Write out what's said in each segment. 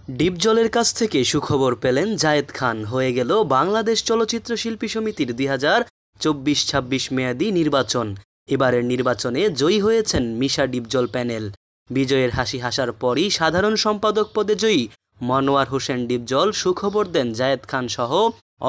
ডিপজলের কাছ থেকে সুখবর পেলেন জায়েদ খান। হয়ে গেল বাংলাদেশ চলচ্চিত্র শিল্পী সমিতির 2024-26 মেয়াদী নির্বাচন। এবারের নির্বাচনে জয়ী হয়েছেন মিশা ডিপজল প্যানেল। বিজয়ের হাসি হাসার পরই সাধারণ সম্পাদক পদে জয়ী মনোয়ার হোসেন ডিপজল সুখবর দেন জায়েদ খান সহ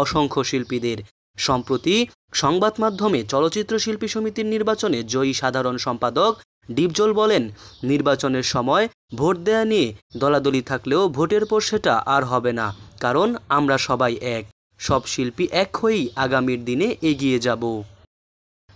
অসংখ্য শিল্পীদের। সম্প্রতি সংবাদ মাধ্যমে চলচ্চিত্র শিল্পী সমিতির নির্বাচনে জয়ী সাধারণ সম্পাদক ডিপজল বলেন, নির্বাচনের সময় ভোট দেয়া নিয়ে দলাদলি থাকলেও ভোটের পর সেটা আর হবে না, কারণ আমরা সবাই এক। সব শিল্পী এক হয়েই আগামীর দিনে এগিয়ে যাব।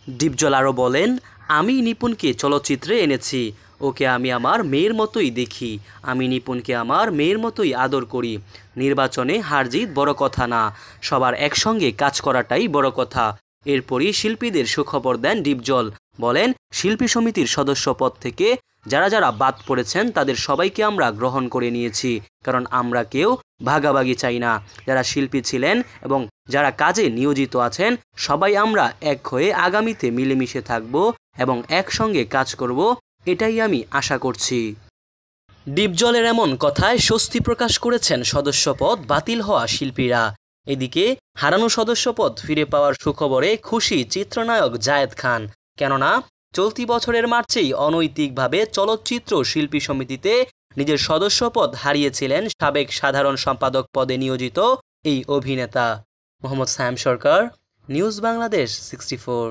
ডিপজল আরও বলেন, আমি নিপুণকে চলচ্চিত্রে এনেছি, ওকে আমি আমার মেয়ের মতোই দেখি, আমি নিপুণকে আমার মেয়ের মতোই আদর করি। নির্বাচনে হার জিত বড় কথা না, সবার একসঙ্গে কাজ করাটাই বড় কথা। এরপরই শিল্পীদের সুখবর দেন ডিপজল। বলেন, শিল্পী সমিতির সদস্য পদ থেকে যারা যারা বাদ পড়েছেন তাদের সবাইকে আমরা গ্রহণ করে নিয়েছি, কারণ আমরা কেউ ভাগাভাগি চাই না। যারা শিল্পী ছিলেন এবং যারা কাজে নিয়োজিত আছেন সবাই আমরা এক হয়ে আগামীতে মিলেমিশে থাকব এবং একসঙ্গে কাজ করব, এটাই আমি আশা করছি। ডিপজলের এমন কথায় স্বস্তি প্রকাশ করেছেন সদস্যপদ বাতিল হওয়া শিল্পীরা। এদিকে হারানো সদস্যপদ ফিরে পাওয়ার সুখবরে খুশি চিত্রনায়ক জায়েদ খান, কেননা চলতি বছরের মার্চেই অনৈতিকভাবে চলচ্চিত্র শিল্পী সমিতিতে নিজের সদস্যপদ হারিয়েছিলেন সাবেক সাধারণ সম্পাদক পদে নিয়োজিত এই অভিনেতা। মোহাম্মদ সায়েম সরকার, নিউজ বাংলাদেশ 64।